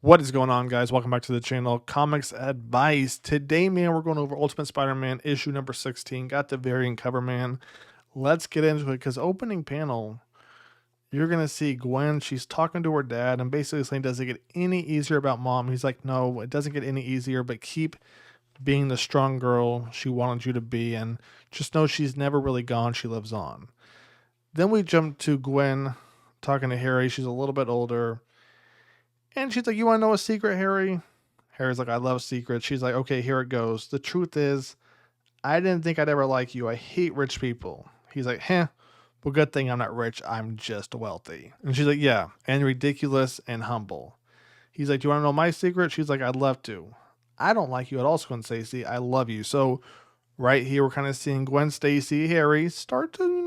What is going on, guys? Welcome back to the channel. Comics Advice. Today, man, we're going over Ultimate Spider-Man issue number 16. Got the variant cover, man. Let's get into it because opening panel, you're going to see Gwen. She's talking to her dad and basically saying, does it get any easier about mom? He's like, no, it doesn't get any easier, but keep being the strong girl she wanted you to be. And just know she's never really gone. She lives on. Then we jump to Gwen talking to Harry. She's a little bit older. And she's like, you want to know a secret, Harry? Harry's like, I love secrets. She's like, okay, here it goes. The truth is, I didn't think I'd ever like you. I hate rich people. He's like, well, good thing I'm not rich. I'm just wealthy. And she's like, yeah, and ridiculous and humble. He's like, do you want to know my secret? She's like, I'd love to. I don't like you at all, Gwen Stacy. I love you. So right here, we're kind of seeing Gwen Stacy, Harry start to,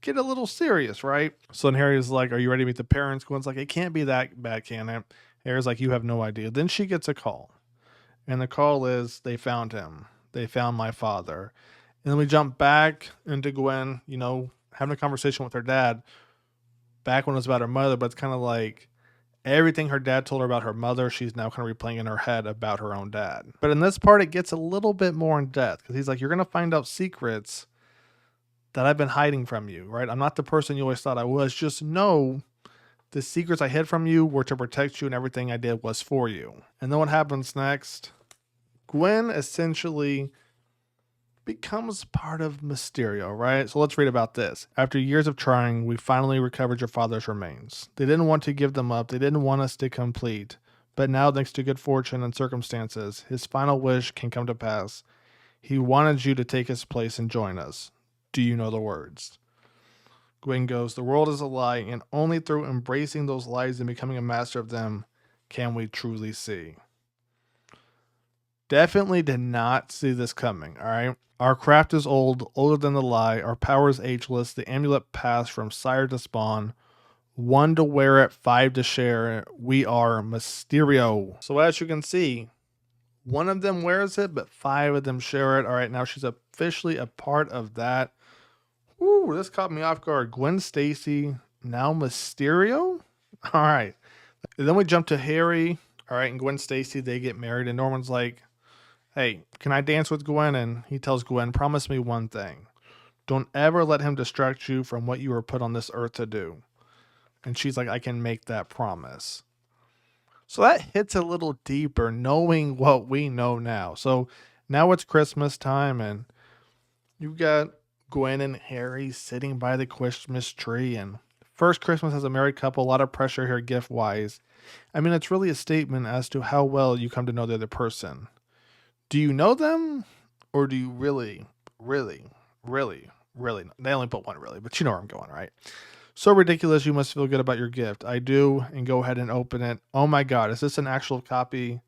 get a little serious, right? So then Harry's like, are you ready to meet the parents? Gwen's like, it can't be that bad, can it? Harry's like, you have no idea. Then she gets a call. And the call is, they found him. They found my father. And then we jump back into Gwen, having a conversation with her dad back when it was about her mother, but it's kind of like everything her dad told her about her mother, she's now kind of replaying in her head about her own dad. But in this part, it gets a little bit more in depth because he's like, you're going to find out secrets that I've been hiding from you, right? I'm not the person you always thought I was. Just know the secrets I hid from you were to protect you and everything I did was for you. And then what happens next? Gwen essentially becomes part of Mysterio, right? So let's read about this. After years of trying, we finally recovered your father's remains. They didn't want to give them up. They didn't want us to complete. But now, thanks to good fortune and circumstances, his final wish can come to pass. He wanted you to take his place and join us. Do you know the words? Gwen goes, the world is a lie, and only through embracing those lies and becoming a master of them can we truly see. Definitely did not see this coming, all right? Our craft is old, older than the lie. Our power is ageless. The amulet passed from sire to spawn. 1 to wear it, 5 to share it. We are Mysterio. So as you can see, 1 of them wears it, but 5 of them share it. All right, now she's officially a part of that. Ooh, this caught me off guard. Gwen Stacy, now Mysterio? All right. And then we jump to Harry. All right, and Gwen Stacy, they get married, and Norman's like, hey, can I dance with Gwen? And he tells Gwen, promise me one thing. Don't ever let him distract you from what you were put on this earth to do. And she's like, I can make that promise. So that hits a little deeper, knowing what we know now. So now it's Christmas time, and you've got Gwen and Harry sitting by the Christmas tree. And first Christmas as a married couple, a lot of pressure here gift wise. I mean, it's really a statement as to how well you come to know the other person. Do you know them, or do you really, really, really, really? They only put 1 really, but you know where I'm going, right? So ridiculous, you must feel good about your gift. I do, and go ahead and open it. Oh my God, is this an actual copy?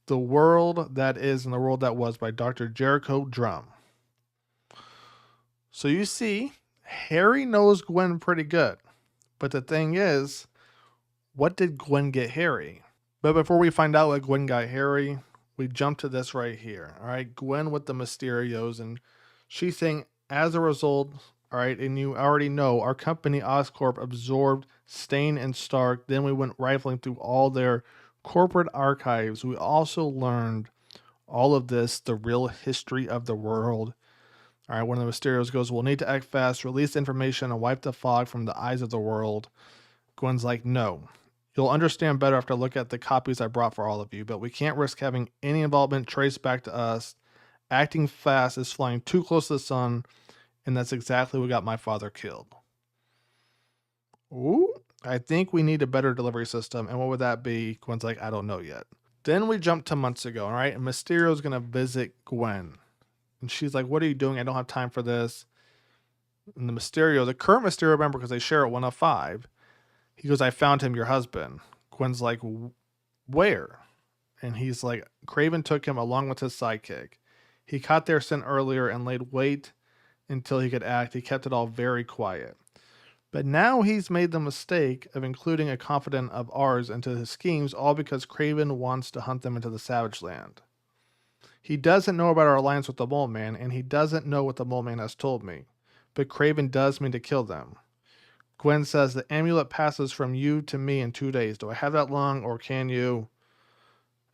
The World That Is and the World That Was by Dr. Jericho Drum. So you see, Harry knows Gwen pretty good. But the thing is, what did Gwen get Harry? But before we find out what Gwen got Harry, we jump to this right here. All right, Gwen with the Mysterios, and she's saying, as a result, all right, and you already know, our company Oscorp absorbed Stain and Stark. Then we went rifling through all their corporate archives. We also learned all of this, the real history of the world. All right, one of the Mysterios goes, we'll need to act fast, release information, and wipe the fog from the eyes of the world. Gwen's like, no. You'll understand better after I look at the copies I brought for all of you, but we can't risk having any involvement traced back to us. Acting fast is flying too close to the sun, and that's exactly what got my father killed. Ooh, I think we need a better delivery system, and what would that be? Gwen's like, I don't know yet. Then we jump to months ago, all right? And Mysterio's going to visit Gwen. And she's like, what are you doing? I don't have time for this. And the Mysterio, the current Mysterio member, because they share it 1 of 5, he goes, I found him, your husband. Gwen's like, where? And he's like, Craven took him along with his sidekick. He caught their scent earlier and laid wait until he could act. He kept it all very quiet. But now he's made the mistake of including a confidant of ours into his schemes, all because Craven wants to hunt them into the Savage Land. He doesn't know about our alliance with the Mole Man, and he doesn't know what the Mole Man has told me. But Craven does mean to kill them. Gwen says, the amulet passes from you to me in 2 days. Do I have that long, or can you?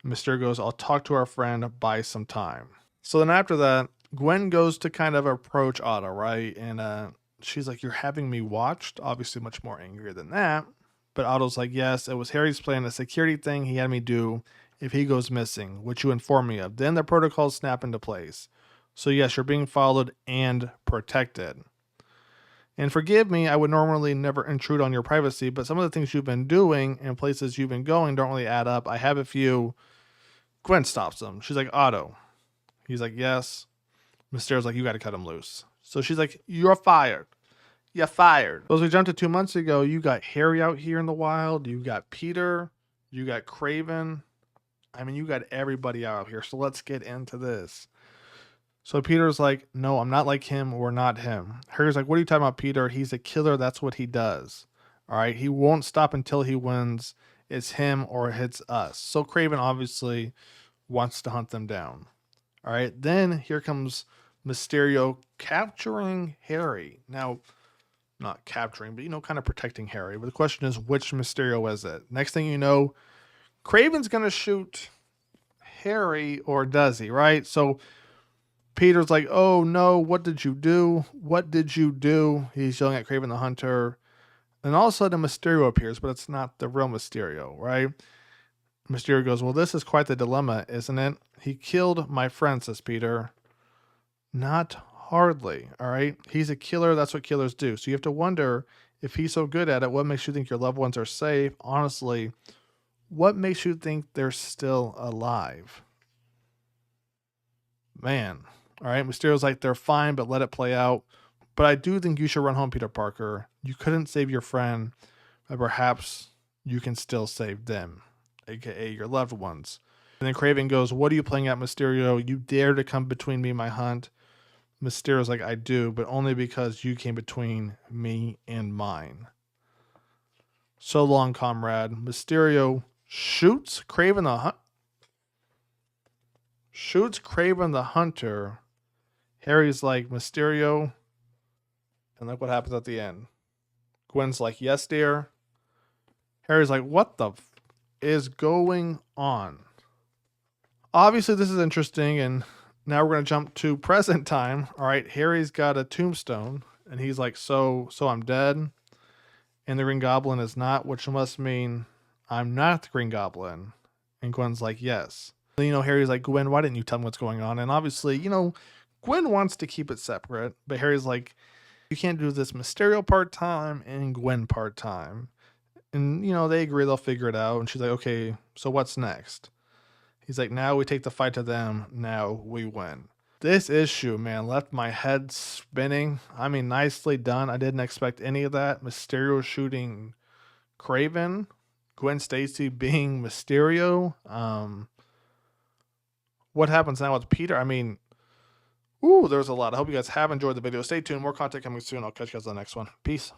Mysterio goes, I'll talk to our friend, buy some time. So then after that, Gwen goes to kind of approach Otto, right? And she's like, you're having me watched? Obviously much more angry than that. But Otto's like, yes, it was Harry's plan, a security thing he had me do if he goes missing, which you informed me of. Then the protocols snap into place. So yes, you're being followed and protected. And forgive me, I would normally never intrude on your privacy, but some of the things you've been doing and places you've been going don't really add up. I have a few. Gwen stops him. She's like, Otto. He's like, yes. Mysterio's like, you got to cut him loose. So she's like, you're fired. You're fired. So as we jump to 2 months ago, you got Harry out here in the wild. You got Peter. You got Craven. I mean, you got everybody out here. So let's get into this. So Peter's like, no, I'm not like him. We're not him. Harry's like, what are you talking about, Peter? He's a killer. That's what he does. All right. He won't stop until he wins. It's him or it's us. So Craven obviously wants to hunt them down. All right. Then here comes Mysterio capturing Harry. Now, not capturing, but, kind of protecting Harry. But the question is, which Mysterio is it? Next thing you know, Craven's going to shoot Harry, or does he, right? So Peter's like, oh no, what did you do? What did you do? He's yelling at Craven the Hunter. And all of a sudden Mysterio appears, but it's not the real Mysterio, right? Mysterio goes, well, this is quite the dilemma, isn't it? He killed my friend, says Peter. Not hardly, all right? He's a killer. That's what killers do. So you have to wonder, if he's so good at it, what makes you think your loved ones are safe? Honestly, what makes you think they're still alive? Man. All right. Mysterio's like, they're fine, but let it play out. But I do think you should run home, Peter Parker. You couldn't save your friend, but perhaps you can still save them, aka your loved ones. And then Craven goes, what are you playing at, Mysterio? You dare to come between me and my hunt? Mysterio's like, I do, but only because you came between me and mine. So long, comrade. Mysterio shoots Craven the Hunter. Harry's like, Mysterio. And look what happens at the end. Gwen's like, yes, dear. Harry's like, what the is going on? Obviously, this is interesting. And now we're going to jump to present time. All right. Harry's got a tombstone. And he's like, so I'm dead. And the Green Goblin is not, which must mean I'm not the Green Goblin. And Gwen's like, yes. Harry's like, Gwen, why didn't you tell me what's going on? And obviously, Gwen wants to keep it separate, but Harry's like, you can't do this Mysterio part-time and Gwen part-time. And, they agree they'll figure it out. And she's like, okay, so what's next? He's like, now we take the fight to them. Now we win. This issue, man, left my head spinning. I mean, nicely done. I didn't expect any of that. Mysterio shooting Craven. Gwen Stacy being Mysterio. What happens now with Peter? I mean, there's a lot. I hope you guys have enjoyed the video. Stay tuned. More content coming soon. I'll catch you guys on the next one. Peace.